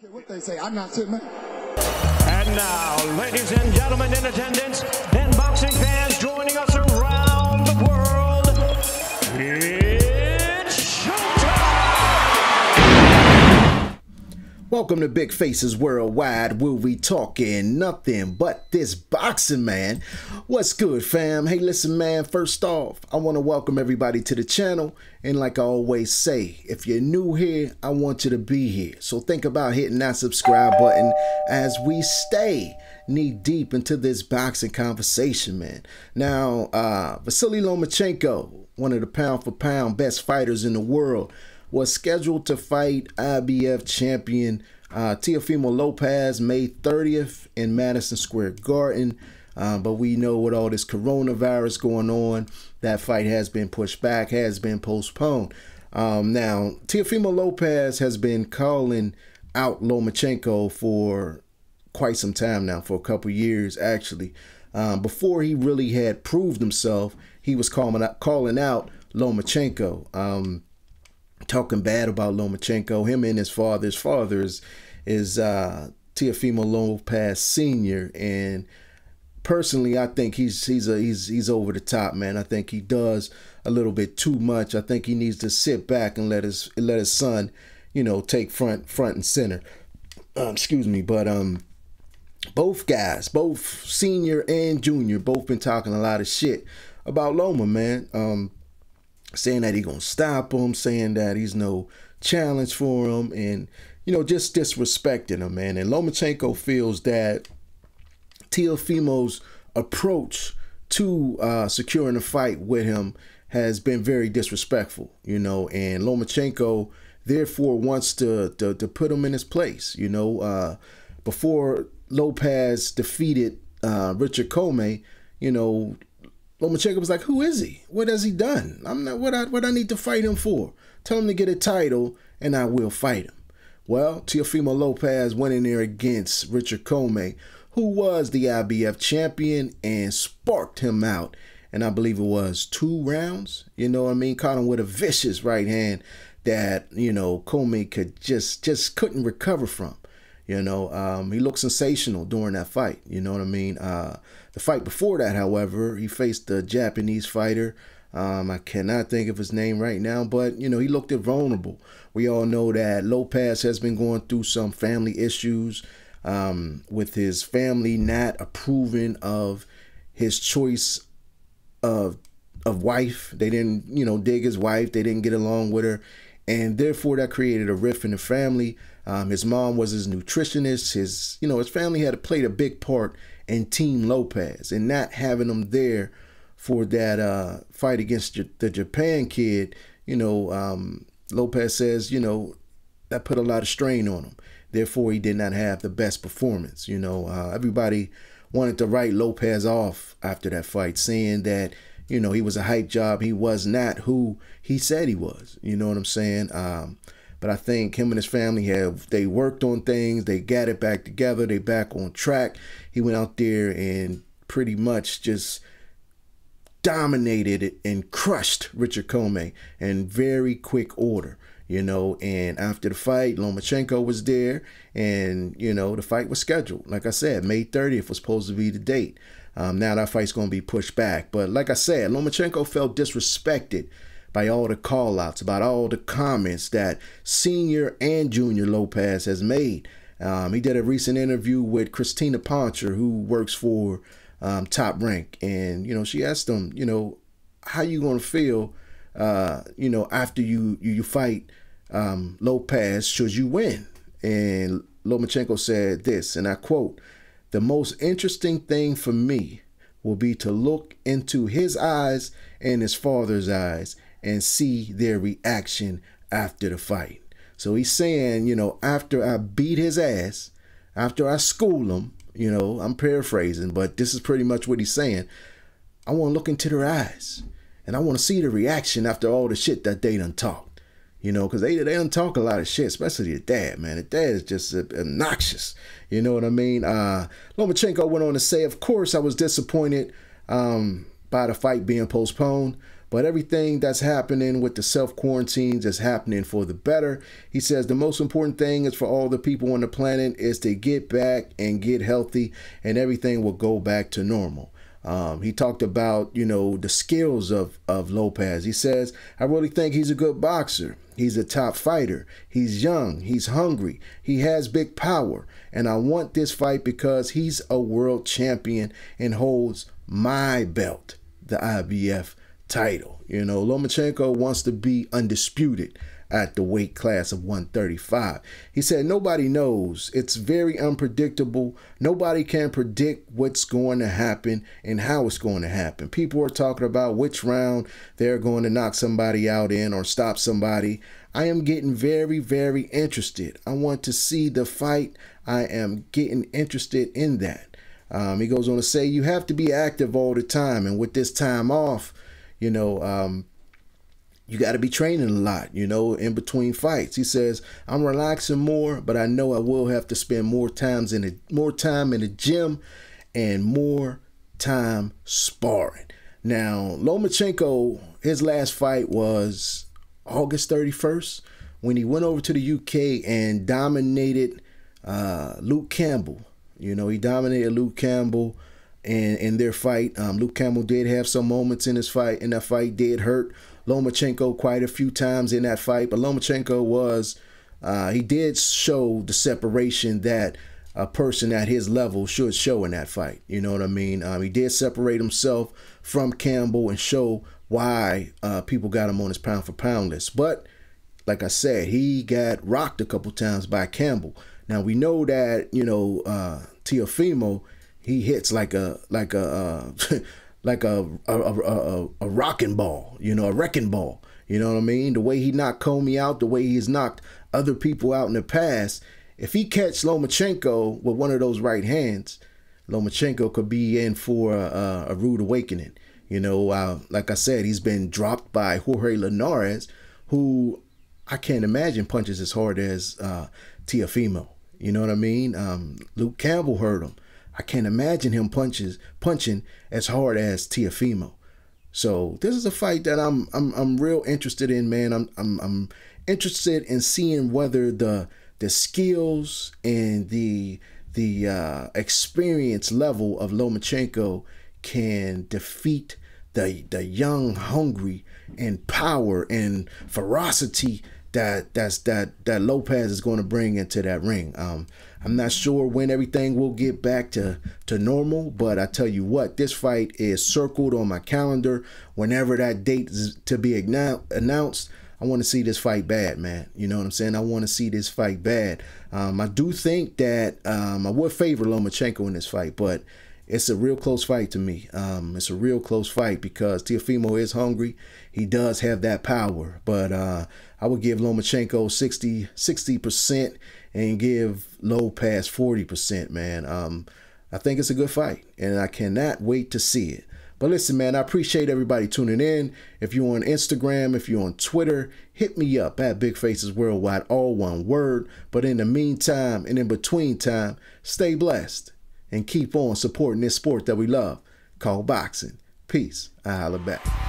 What they say, I'm not sitting, man. And now, ladies and gentlemen in attendance, and boxing fans joining us around the world, it's showtime! Welcome to Big Faces Worldwide, where we talking nothing but this boxing, man. What's good, fam? Hey, listen, man, first off, I want to welcome everybody to the channel. And like I always say, if you're new here, I want you to be here. So think about hitting that subscribe button as we stay knee deep into this boxing conversation, man. Now, Vasily Lomachenko, one of the pound for pound best fighters in the world, was scheduled to fight IBF champion Teofimo Lopez May 30th in Madison Square Garden. But we know with all this coronavirus going on, that fight has been pushed back, has been postponed. Now, Teofimo Lopez has been calling out Lomachenko for quite some time now, for a couple years actually. Before he really had proved himself, he was calling out Lomachenko, talking bad about Lomachenko. Him and his father. His father is Teofimo Lopez Sr. And personally, I think he's over the top, man. I think he does a little bit too much. I think he needs to sit back and let his son, you know, take front and center. Excuse me, but both guys, both senior and junior, both been talking a lot of shit about Loma, man. Saying that he gonna stop him, saying that he's no challenge for him, and you know, just disrespecting him, man. And Lomachenko feels that Teofimo's approach to securing a fight with him has been very disrespectful, you know, and Lomachenko therefore wants to put him in his place, you know. Before Lopez defeated Richard Comey, you know, Lomachenko was like, who is he? What has he done? I'm not what I need to fight him for. Tell him to get a title and I will fight him. Well, Teofimo Lopez went in there against Richard Comey, who was the IBF champion, and sparked him out. And I believe it was 2 rounds. You know what I mean? Caught him with a vicious right hand that, you know, Comey could just couldn't recover from. You know, he looked sensational during that fight. You know what I mean? The fight before that, however, he faced a Japanese fighter. I cannot think of his name right now, but, you know, he looked vulnerable. We all know that Lopez has been going through some family issues with his family not approving of his choice of wife. They didn't, you know, dig his wife. They didn't get along with her. And therefore, that created a rift in the family. His mom was his nutritionist. His family had played a big part in Team Lopez, and not having him there for that fight against the Japan kid. You know, Lopez says, you know, that put a lot of strain on him. Therefore, he did not have the best performance. You know, everybody wanted to write Lopez off after that fight, saying that, you know, he was a hype job. He was not who he said he was. You know what I'm saying? But I think him and his family they worked on things. They got it back together. They back on track. He went out there and pretty much just dominated it and crushed Richard Comey in very quick order. You know, and after the fight, Lomachenko was there, and, you know, the fight was scheduled. Like I said, May 30th was supposed to be the date. Now that fight's going to be pushed back. But like I said, Lomachenko felt disrespected by all the call-outs, about all the comments that senior and junior Lopez has made. He did a recent interview with Christina Poncher, who works for Top Rank. And, you know, she asked him, you know, how you going to feel, you know, after you fight Lopez should you win? And Lomachenko said this, and I quote, "The most interesting thing for me will be to look into his eyes and his father's eyes and see their reaction after the fight." So he's saying, you know, after I beat his ass, after I school him, you know, I'm paraphrasing, but this is pretty much what he's saying. I want to look into their eyes, and I want to see the reaction after all the shit that they done talked. You know, because they done talk a lot of shit, especially the dad, man. The dad is just obnoxious. You know what I mean? Lomachenko went on to say, of course, I was disappointed by the fight being postponed, But everything that's happening with the self-quarantines is happening for the better. He says the most important thing is for all the people on the planet is to get back and get healthy, and everything will go back to normal. He talked about, you know, the skills of Lopez. He says, I really think he's a good boxer. He's a top fighter. He's young. He's hungry. He has big power. And I want this fight because he's a world champion and holds my belt, the IBF title. You know, Lomachenko wants to be undisputed at the weight class of 135. He said, nobody knows. It's very unpredictable. Nobody can predict what's going to happen and how it's going to happen. People are talking about which round they're going to knock somebody out in or stop somebody. I am getting very, very interested. I want to see the fight. I am getting interested in that. He goes on to say, you have to be active all the time. And with this time off, you know, you got to be training a lot, you know, in between fights. He says, I'm relaxing more, but I know I will have to spend more time in the gym and more time sparring. Now, Lomachenko, his last fight was August 31st when he went over to the UK and dominated Luke Campbell. You know, he dominated Luke Campbell in their fight. Luke Campbell did have some moments in his fight, and that fight did hurt Lomachenko quite a few times in that fight. But Lomachenko was, he did show the separation that a person at his level should show in that fight. You know what I mean? He did separate himself from Campbell and show why people got him on his pound for pound list. But like I said, he got rocked a couple times by Campbell. Now we know that, you know, Teofimo, he hits like a rocking ball, you know, a wrecking ball. You know what I mean? The way he knocked Comey out, the way he's knocked other people out in the past. If he catch Lomachenko with one of those right hands, Lomachenko could be in for a rude awakening. You know, like I said, he's been dropped by Jorge Linares, who I can't imagine punches as hard as Teofimo. You know what I mean? Luke Campbell hurt him. I can't imagine him punching as hard as Teofimo. So this is a fight that I'm real interested in, man. I'm interested in seeing whether the skills and the experience level of Lomachenko can defeat the young, hungry, and power and ferocity that Lopez is going to bring into that ring. I'm not sure when everything will get back to normal, but I tell you what, this fight is circled on my calendar. Whenever that date is to be announced, I want to see this fight bad, man. You know what I'm saying? I want to see this fight bad. I do think that I would favor Lomachenko in this fight, but it's a real close fight to me. It's a real close fight because Teofimo is hungry. He does have that power, but I would give Lomachenko 60% and give Lopez 40%, man. I think it's a good fight, and I cannot wait to see it. But listen, man, I appreciate everybody tuning in. If you're on Instagram, if you're on Twitter, hit me up at Big Faces Worldwide, all one word. But in the meantime and in between time, stay blessed and keep on supporting this sport that we love called boxing. Peace. I holla back.